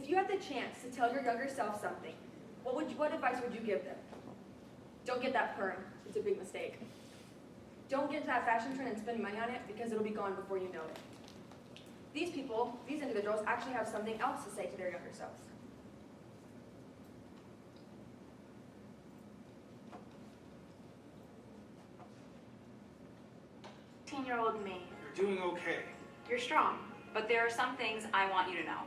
If you had the chance to tell your younger self something, what advice would you give them? Don't get that perm. It's a big mistake. Don't get into that fashion trend and spend money on it because it'll be gone before you know it. These people, these individuals, actually have something else to say to their younger selves. 10-year-old me. You're doing okay. You're strong, but there are some things I want you to know.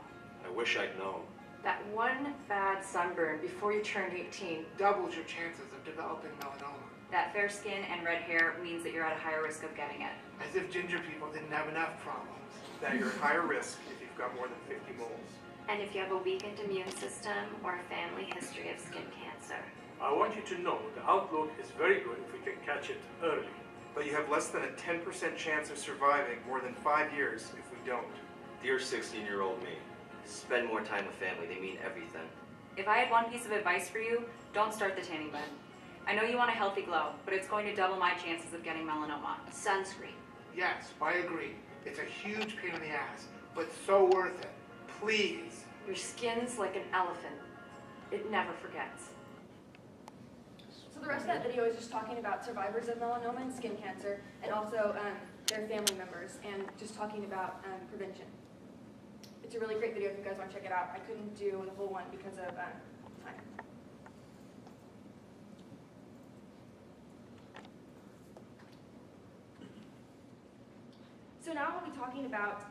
I wish I'd known. That one bad sunburn before you turned 18 doubles your chances of developing melanoma. That fair skin and red hair means that you're at a higher risk of getting it. As if ginger people didn't have enough problems. That you're at higher risk if you've got more than 50 moles. And if you have a weakened immune system or a family history of skin cancer. I want you to know the outlook is very good if we can catch it early. But you have less than a 10% chance of surviving more than 5 years if we don't. Dear 16-year-old me, spend more time with family. They mean everything. If I had one piece of advice for you, don't start the tanning bed. I know you want a healthy glow, but it's going to double my chances of getting melanoma. Sunscreen. Yes, I agree. It's a huge pain in the ass, but so worth it. Please. Your skin's like an elephant. It never forgets. So the rest of that video is just talking about survivors of melanoma and skin cancer, and also their family members, and just talking about prevention. It's a really great video if you guys want to check it out. I couldn't do the whole one because of time. So now we'll be talking about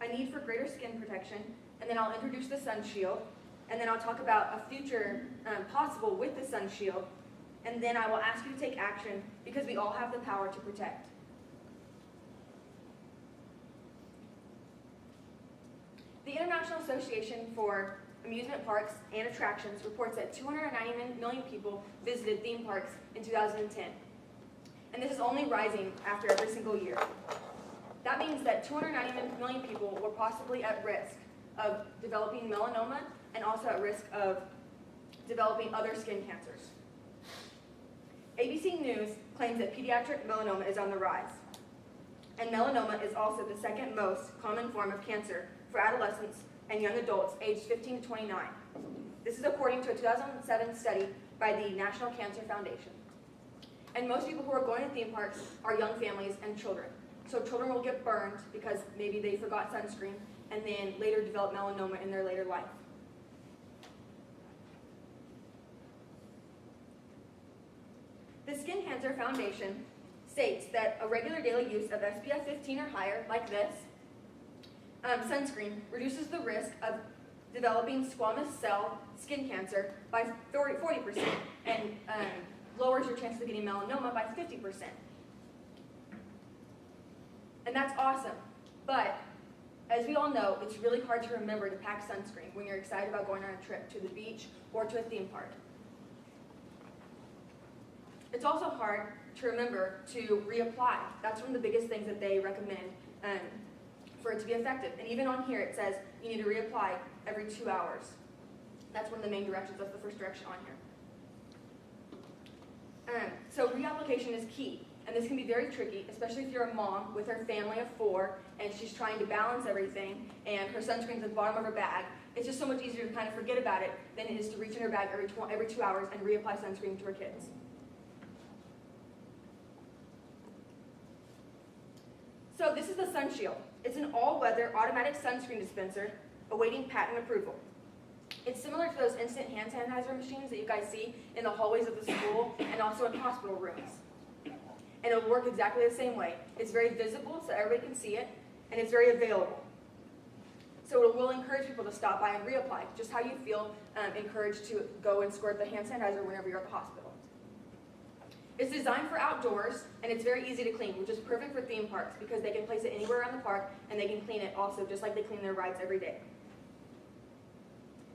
a need for greater skin protection, and then I'll introduce the sun shield, and then I'll talk about a future possible with the sun shield, and then I will ask you to take action because we all have the power to protect. The International Association for Amusement Parks and Attractions reports that 290 million people visited theme parks in 2010. And this is only rising after every single year. That means that 290 million people were possibly at risk of developing melanoma and also at risk of developing other skin cancers. ABC News claims that pediatric melanoma is on the rise. And melanoma is also the second most common form of cancer for adolescents and young adults aged 15 to 29. This is according to a 2007 study by the National Cancer Foundation. And most people who are going to theme parks are young families and children. So children will get burned because maybe they forgot sunscreen and then later develop melanoma in their later life. The Skin Cancer Foundation states that a regular daily use of SPF 15 or higher, like this, sunscreen, reduces the risk of developing squamous cell skin cancer by 40% and lowers your chances of getting melanoma by 50%. And that's awesome, but as we all know, it's really hard to remember to pack sunscreen when you're excited about going on a trip to the beach or to a theme park. It's also hard to remember to reapply. That's one of the biggest things that they recommend for it to be effective. And even on here it says you need to reapply every 2 hours. That's one of the main directions. That's the first direction on here. So reapplication is key. And this can be very tricky, especially if you're a mom with her family of 4 and she's trying to balance everything and her sunscreen's at the bottom of her bag. It's just so much easier to kind of forget about it than it is to reach in her bag every 2 hours and reapply sunscreen to her kids. So this is the Sun Shield. It's an all-weather automatic sunscreen dispenser awaiting patent approval. It's similar to those instant hand sanitizer machines that you guys see in the hallways of the school and also in hospital rooms. And it'll work exactly the same way. It's very visible so everybody can see it, and it's very available. So it will encourage people to stop by and reapply, just how you feel encouraged to go and squirt the hand sanitizer whenever you're at the hospital. It's designed for outdoors, and it's very easy to clean, which is perfect for theme parks because they can place it anywhere around the park, and they can clean it also just like they clean their rides every day.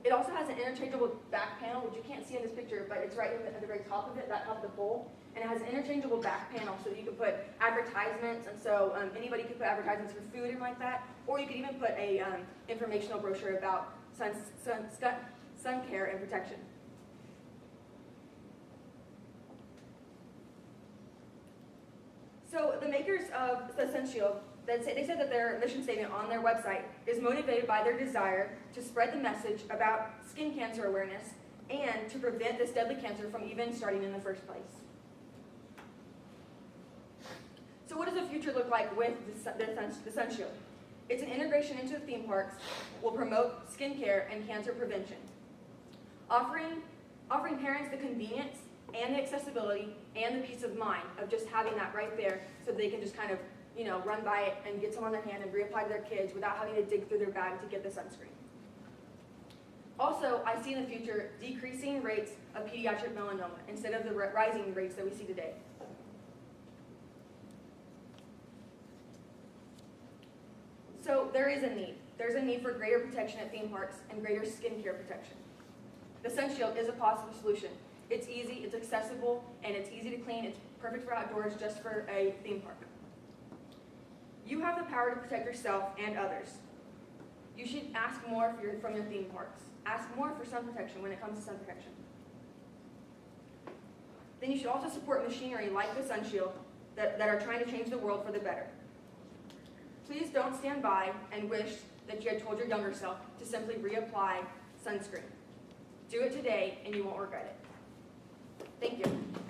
It also has an interchangeable back panel, which you can't see in this picture, but it's right at the very top of it, that top of the bowl. And it has an interchangeable back panel so that you can put advertisements, and so anybody could put advertisements for food and like that, or you could even put a informational brochure about sun care and protection. So the makers of the Sun Shield, they said that their mission statement on their website is motivated by their desire to spread the message about skin cancer awareness and to prevent this deadly cancer from even starting in the first place. So what does the future look like with the Sun Shield? It's an integration into the theme parks, will promote skincare and cancer prevention, offering parents the convenience and the accessibility and the peace of mind of just having that right there so they can just kind of, run by it and get some on their hand and reapply to their kids without having to dig through their bag to get the sunscreen. Also, I see in the future decreasing rates of pediatric melanoma instead of the rising rates that we see today. So there is a need. There's a need for greater protection at theme parks and greater skincare protection. The Sun Shield is a possible solution. It's easy, it's accessible, and it's easy to clean. It's perfect for outdoors, just for a theme park. You have the power to protect yourself and others. You should ask more from your theme parks. Ask more for sun protection when it comes to sun protection. Then you should also support machinery like the Sun Shield that are trying to change the world for the better. Please don't stand by and wish that you had told your younger self to simply reapply sunscreen. Do it today and you won't regret it. Thank you.